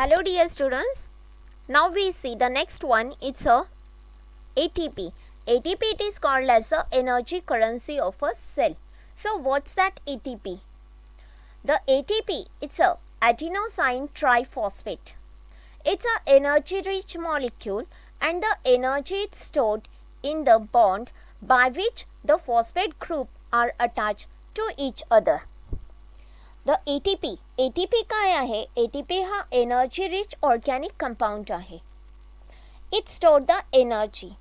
Hello dear students. Now we see the next one. It's a ATP. ATP it is called as the energy currency of a cell. So what's that ATP? The ATP it's a adenosine triphosphate. It's a energy rich molecule and the energy is stored in the bond by which the phosphate group are attached to each other. The ATP काय आहे? ATP हा energy rich organic compound आहे. It stored the energy.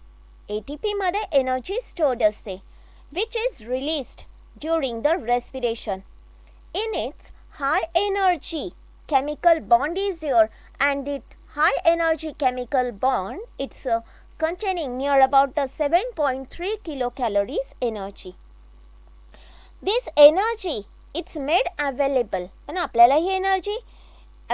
ATP मध्ये energy stored असते which is released during the respiration. In its high energy chemical bond is there and it high energy chemical bond it's containing near about the 7.3 kilocalories energy. This energy it's made available and आपल्याला ही energy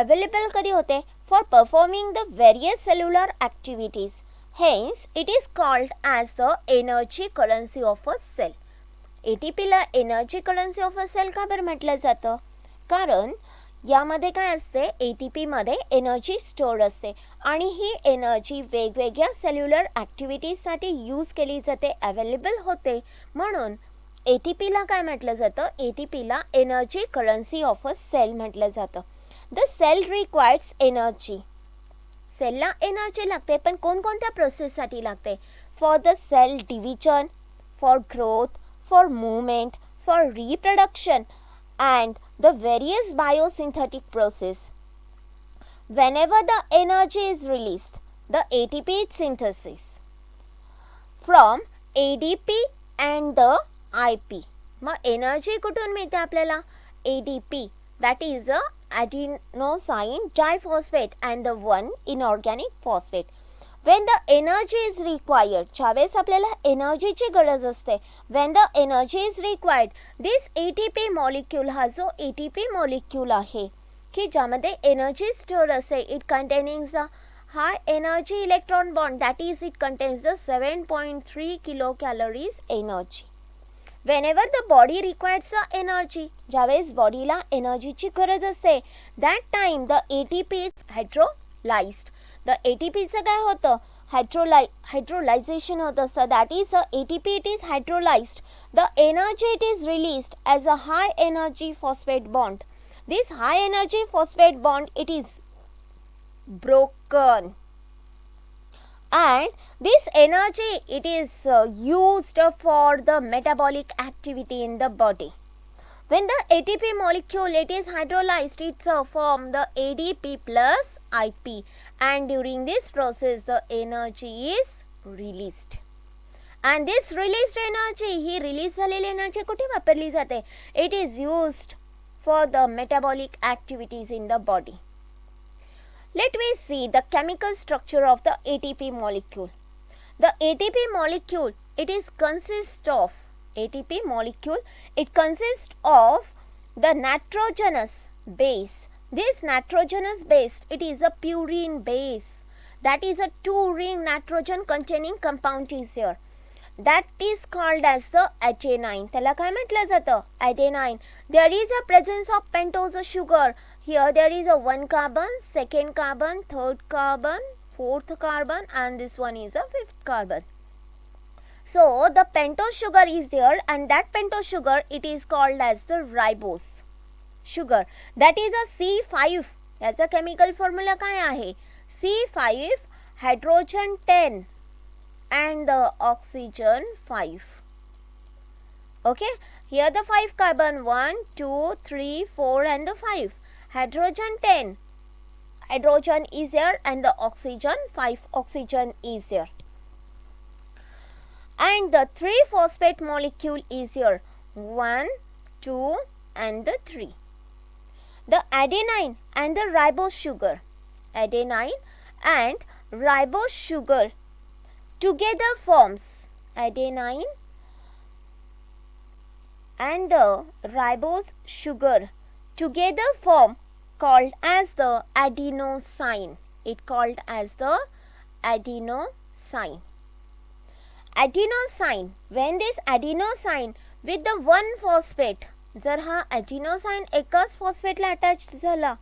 available कधी होते for performing the various cellular activities. Hence it is called as the energy currency of a cell. ATP La energy currency of a cell का बरं म्हटलं जातं? कारण यामध्ये काय असते ATP मध्ये एनर्जी स्टोअर असते आणि ही एनर्जी वेगवेगळ्या सेल्युलर ॲक्टिव्हिटीजसाठी यूज केली जाते अवेलेबल होते म्हणून ATP ला काय म्हटलं जातं ATP ला energy currency of a cell म्हटलं जातं. The cell requires energy. सेलला एनर्जी लागते पण कोणकोणत्या प्रोसेससाठी लागते for the cell division for growth for movement for reproduction and the various biosynthetic process. Whenever the energy is released, the ATP is synthesis from ADP and the IP. Mug energy कुठून मिळते आपल्याला ADP that is a adenosine diphosphate and the one inorganic phosphate. When the energy is required, ज्यावेळेस आपल्याला एनर्जीची गरज असते, when the energy is required, this ATP molecule हा जो ATP molecule आहे की ज्यामध्ये एनर्जी स्टोअर असते, it containing the high energy electron bond that is it contains the 7.3 kilocalories energy. Whenever the body requires the energy, ज्यावेळेस बॉडीला एनर्जीची गरज असते, that time the ATP is hydrolyzed. The ATP चं काय होतं hydrolyzation होतं. So that is ATP it is hydrolyzed. The energy it is released as a high energy phosphate bond. This high energy phosphate bond it is broken and this energy it is used for the metabolic activity in the body. When the ATP molecule it is hydrolyzed, it's form the ADP plus IP and during this process the energy is released. And this released energy, he release झालेली energy कुठे वापरली जाते? It is used for the metabolic activities in the body. Let me see the chemical structure of the ATP molecule. The ATP molecule it is consists of ATP molecule it consists of the nitrogenous base. This nitrogenous base it is a purine base. That is a 2-ring nitrogen containing compound is here. That is called as the adenine. त्याला काय म्हटलं जातं adenine. There is a presence of pentose sugar. Here there is a 1 carbon, 2nd carbon, 3rd carbon, 4th carbon and this one is a 5th carbon. So the pentose sugar is there and that pentose sugar it is called as the ribose sugar. That is a C5. याचा chemical formula काय आहे C5 hydrogen 10 and the oxygen 5. Okay, here the 5 carbon 1, 2, 3, 4 and the 5. Hydrogen 10. Hydrogen is here and the oxygen 5 oxygen is here. And the 3-phosphate molecule is here 1, 2 and the 3. The adenine and the ribose sugar. Adenine and ribose sugar together forms adenine and the ribose sugar together form called as the adenosine. It called as the adenosine. Adenosine, when this adenosine with the 1 phosphate जर हा adenosine एकाच phosphate ला attach झाला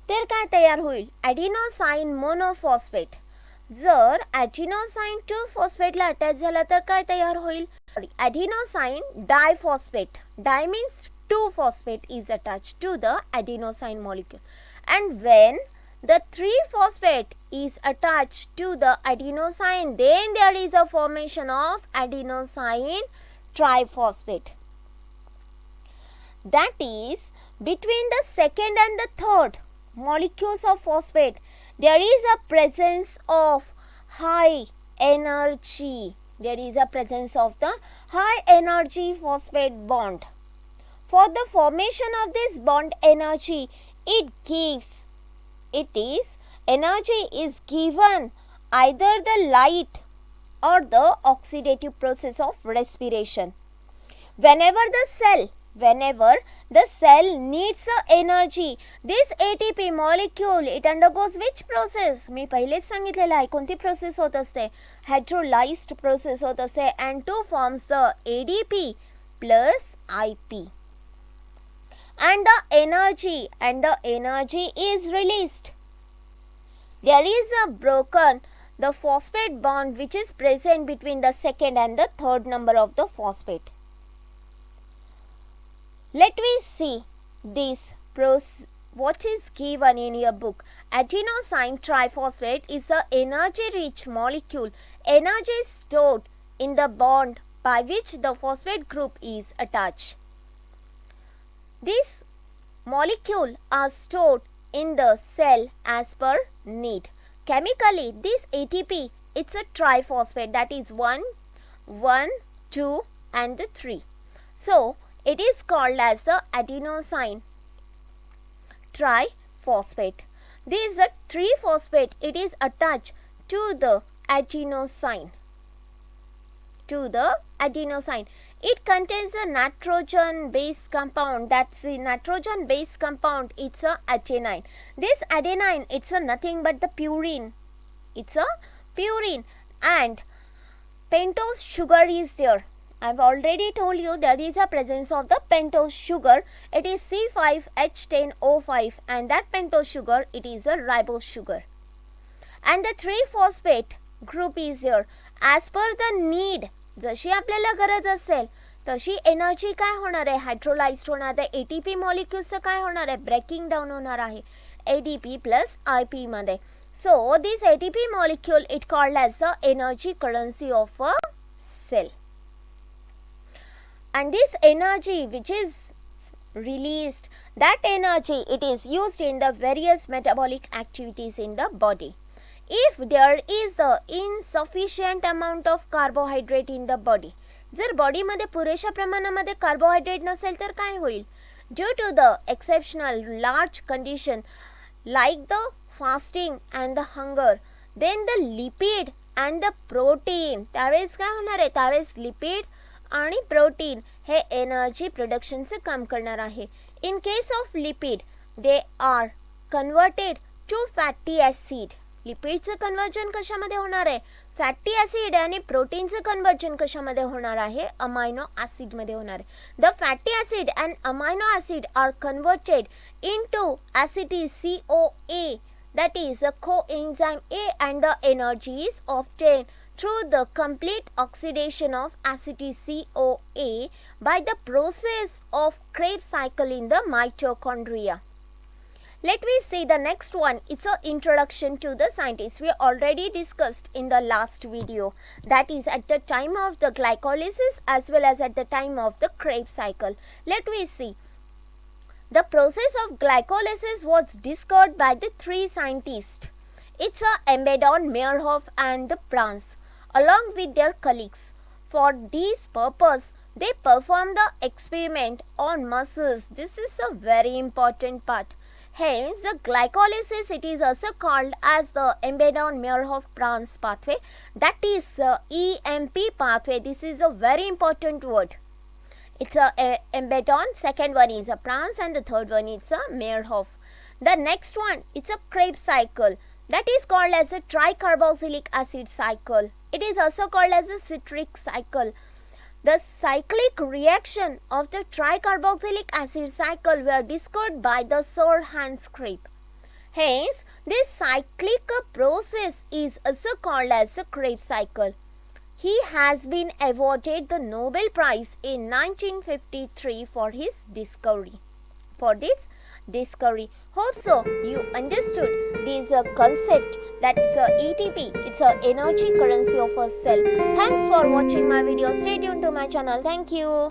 तर काय तयार होईल? ॲडिनोसाइन monophosphate. जर ॲडिनोसाइन 2 फॉस्फेटला attach झाला तर काय तयार होईल? Adenosine diphosphate. Di means 2 phosphate is attached to the adenosine molecule, and when the 3 phosphate is attached to the adenosine, then there is a formation of adenosine triphosphate. That is, between the second and the third molecules of phosphate, there is a presence of high energy. There is a presence of the high energy phosphate bond. For the formation of this bond energy, energy is given either the light or the oxidative process of respiration. Whenever the cell needs energy, this ATP molecule, it undergoes which process? मी पहिलेच सांगितलेलं आहे कोणती process होत असते? हायड्रोलाइज्ड process होत असते, and to forms the ADP plus IP. And the energy is released. There is a broken the phosphate bond which is present between the second and the third number of the phosphate. Let me see this process. What is given in your book? Adenosine triphosphate is a energy rich molecule. Energy is stored in the bond by which the phosphate group is attached. These molecules are stored in the cell as per need. Chemically, this ATP, it's a triphosphate, that is 1, 2 and 3. So, it is called as the adenosine triphosphate. This 3-phosphate, it is attached to the adenosine. It contains a nitrogen base compound. That's the nitrogen base compound. It's a adenine. This adenine, it's a nothing but the purine. It's a purine, and pentose sugar is there. I've already told you there is a presence of the pentose sugar. It is C5H10O5, and that pentose sugar, it is a ribose sugar. And the 3-phosphate group is here. As per the need, जशी आपल्याला गरज असेल तशी energy काय होणार आहे? हायड्रोलाइज्ड होणार आहे. एटीपी मॉलिक्युल्सचं काय होणार आहे? ब्रेकिंग डाऊन होणार आहे ADP प्लस IP मध्ये. So this ATP molecule, it called as the energy currency of a cell. And this energy which is released, that energy, it is used in the various metabolic activities in the body. If there is the insufficient amount of carbohydrate in the body, जर body मध्ये पुरेशा प्रमाणामध्ये carbohydrate नसेल तर काय होईल? Due to the exceptional large condition like the fasting and the hunger, then the lipid and the protein, त्यावेळेस काय होणार आहे? त्यावेळेस लिपिड आणि प्रोटीन हे एनर्जी प्रोडक्शनचे काम करणार आहे. In case of lipid, they are converted to fatty acid. लिपिडचं कन्वर्जन कशामध्ये होणार आहे? Fatty acid. आणि प्रोटीनचं कन्वर्जन कशामध्ये होणार आहे? अमायनो ॲसिडमध्ये होणार आहे. The fatty acid and amino acid are converted into acetyl CoA, that is a coenzyme A, and the energy is obtained through the complete oxidation of acetyl CoA by the process of Krebs cycle in the mitochondria. Let me see the next one. It's an introduction to the scientists. We already discussed in the last video. That is at the time of the glycolysis as well as at the time of the Krebs cycle. Let me see. The process of glycolysis was discovered by the 3 scientists. It's Embedon, Meyerhoff and the Prance, along with their colleagues. For this purpose, they performed the experiment on muscles. This is a very important part. Hence, the glycolysis, it is also called as the Embedon-Meyerhoff-Prance pathway. That is EMP pathway. This is a very important word. It's a Embedon, second one is a Prance, and the third one is a Meyerhoff. The next one, it's a Krebs cycle. That is called as a tricarboxylic acid cycle. It is also called as a citric cycle. The cyclic reaction of the tricarboxylic acid cycle were discovered by the Sir Hans Krebs. Hence, this cyclic process is also called as a Krebs cycle. He has been awarded the Nobel Prize in 1953 for his discovery. Hope so you understood this concept, that's ATP. It's a energy currency of a cell. Thanks for watching my video. Stay tuned to my channel. Thank you.